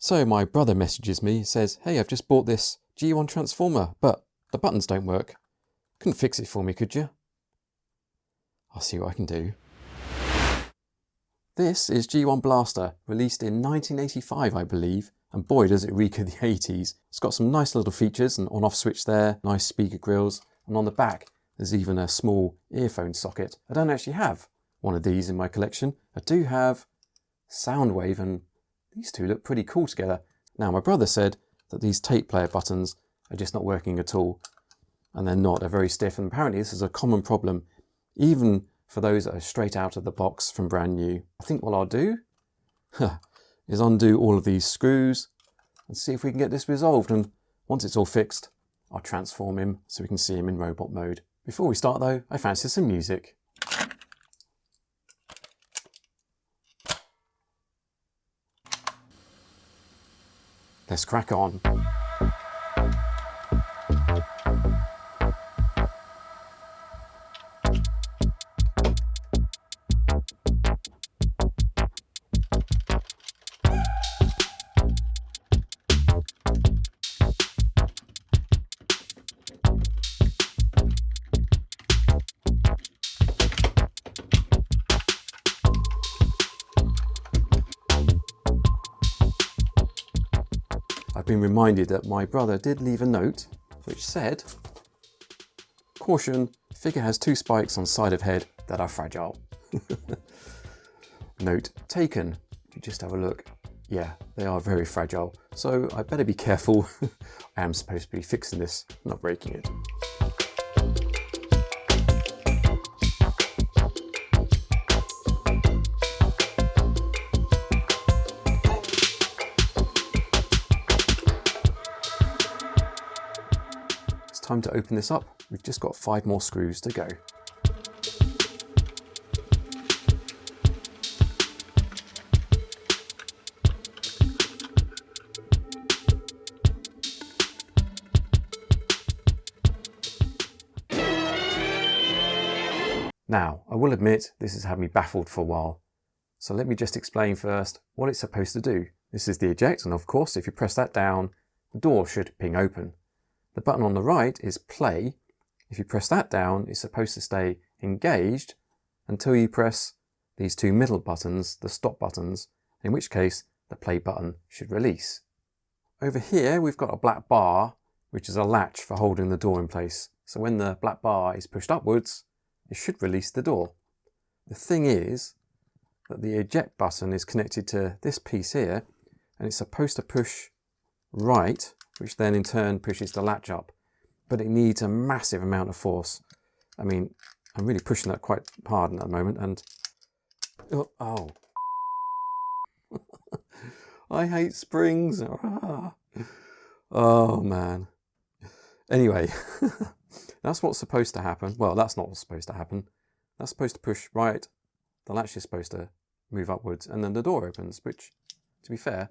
So my brother messages me, says, hey, I've just bought this G1 Transformer, but the buttons don't work. Couldn't fix it for me, could you? I'll see what I can do. This is G1 Blaster, released in 1985, I believe, and boy does it reek of the 80s. It's got some nice little features, an on-off switch there, nice speaker grills, and on the back there's even a small earphone socket. I don't actually have one of these in my collection. I do have Soundwave, and these two look pretty cool together. Now my brother said that these tape player buttons are just not working at all, and they're not, they're very stiff, and apparently this is a common problem, even for those that are straight out of the box from brand new. I think what I'll do is undo all of these screws and see if we can get this resolved, and once it's all fixed, I'll transform him so we can see him in robot mode. Before we start though, I fancy some music. Let's crack on. I've been reminded that my brother did leave a note which said, caution, figure has 2 spikes on side of head that are fragile. Note taken. If you just have a look, yeah, they are very fragile, so I better be careful. I am supposed to be fixing this, not breaking it. Time to open this up. We've just got 5 more screws to go. Now, I will admit this has had me baffled for a while. So let me just explain first what it's supposed to do. This is the eject, and of course if you press that down, the door should ping open. The button on the right is play. If you press that down, it's supposed to stay engaged until you press these 2 middle buttons, the stop buttons, in which case the play button should release. Over here we've got a black bar, which is a latch for holding the door in place. So when the black bar is pushed upwards, it should release the door. The thing is that the eject button is connected to this piece here, and it's supposed to push right, which then in turn pushes the latch up, but it needs a massive amount of force. I mean, I'm really pushing that quite hard at the moment, and oh. I hate springs. Oh man. Anyway, that's what's supposed to happen. Well, that's not what's supposed to happen. That's supposed to push right, the latch is supposed to move upwards, and then the door opens, which, to be fair,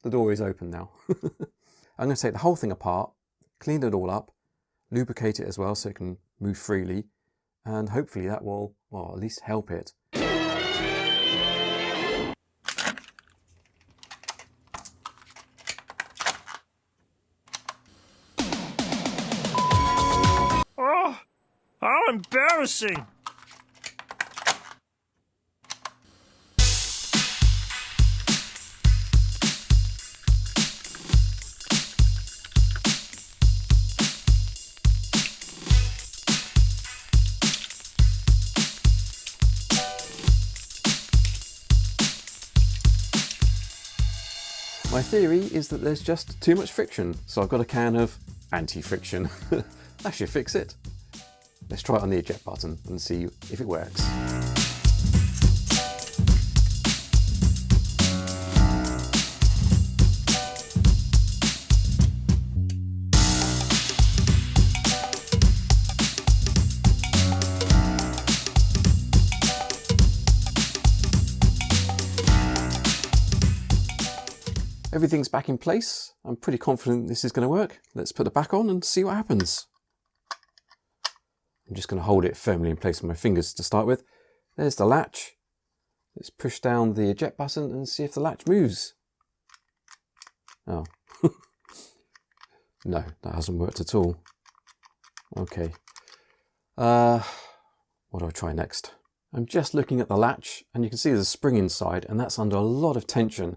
the door is open now. I'm going to take the whole thing apart, clean it all up, lubricate it as well so it can move freely, and hopefully that will, well, at least help it. Oh, how embarrassing! My theory is that there's just too much friction, so I've got a can of anti-friction. That should fix it. Let's try it on the eject button and see if it works. Everything's back in place. I'm pretty confident this is going to work. Let's put it back on and see what happens. I'm just going to hold it firmly in place with my fingers to start with. There's the latch. Let's push down the eject button and see if the latch moves. Oh. No, that hasn't worked at all. Okay. What do I try next? I'm just looking at the latch and you can see there's a spring inside and that's under a lot of tension.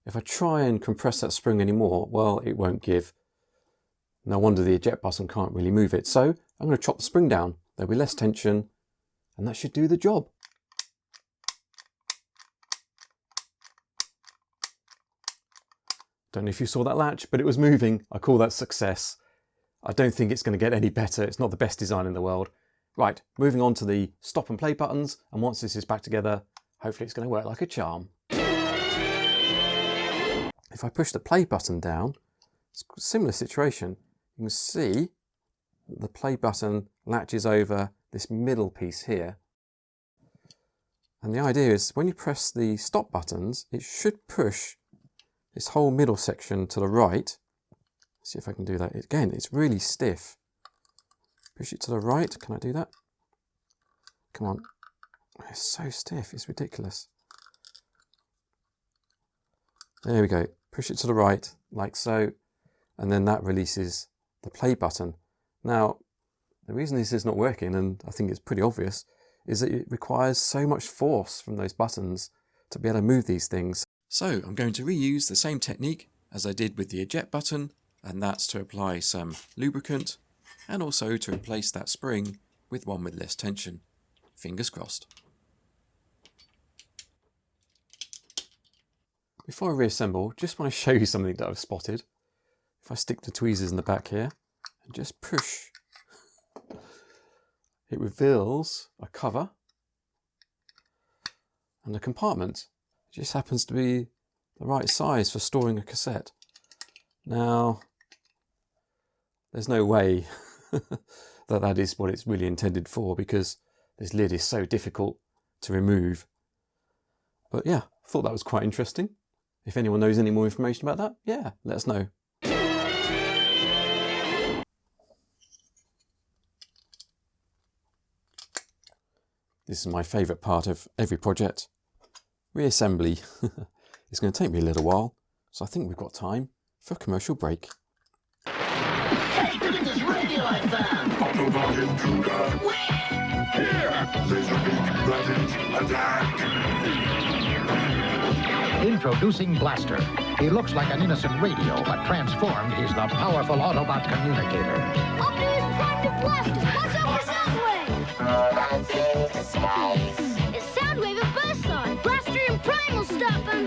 If I try and compress that spring anymore, well, it won't give. No wonder the eject button can't really move it. So I'm going to chop the spring down. There'll be less tension and that should do the job. Don't know if you saw that latch, but it was moving. I call that success. I don't think it's going to get any better. It's not the best design in the world. Right, moving on to the stop and play buttons. And once this is back together, hopefully it's going to work like a charm. If I push the play button down, it's a similar situation. You can see that the play button latches over this middle piece here. And the idea is when you press the stop buttons, it should push this whole middle section to the right. Let's see if I can do that. Again, it's really stiff. Push it to the right. Can I do that? Come on. It's so stiff. It's ridiculous. There we go. Push it to the right, like so. And then that releases the play button. Now, the reason this is not working, and I think it's pretty obvious, is that it requires so much force from those buttons to be able to move these things. So I'm going to reuse the same technique as I did with the eject button, and that's to apply some lubricant and also to replace that spring with one with less tension. Fingers crossed. Before I reassemble, just want to show you something that I've spotted. If I stick the tweezers in the back here and just push, it reveals a cover and a compartment. It just happens to be the right size for storing a cassette. Now, there's no way that is what it's really intended for because this lid is so difficult to remove. But yeah, I thought that was quite interesting. If anyone knows any more information about that, yeah, let us know. This is my favourite part of every project. Reassembly. It's going to take me a little while, so I think we've got time for a commercial break. Hey, look at this radio I found! Up the volume to the... Here! Laserbeak, ready, attack! Introducing Blaster. He looks like an innocent radio, but transformed, he's the powerful Autobot communicator. Up to his prime to Blaster! Watch out for Soundwave! It's Soundwave at Buzzsaw! Blaster and Prime will stop him!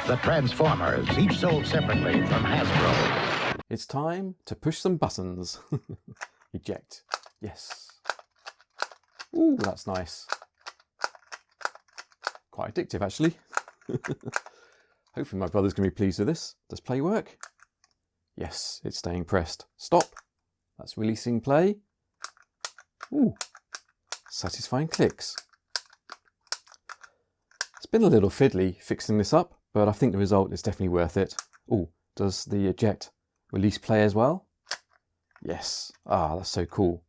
The Transformers, each sold separately from Hasbro. It's time to push some buttons. Eject. Yes. Ooh, that's nice. Quite addictive, actually. Hopefully my brother's going to be pleased with this. Does play work? Yes, it's staying pressed. Stop. That's releasing play. Ooh, satisfying clicks. It's been a little fiddly fixing this up, but I think the result is definitely worth it. Ooh, does the eject release play as well? Yes. Ah, that's so cool.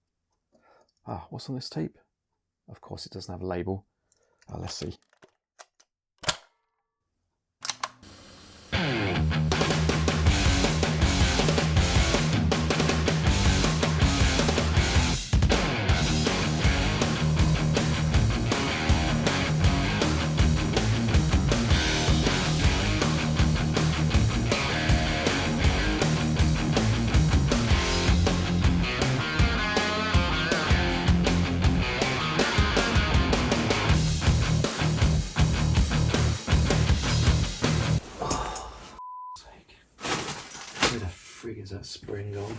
Ah, what's on this tape? Of course it doesn't have a label. Ah, let's see. Where the frig is that spring gone?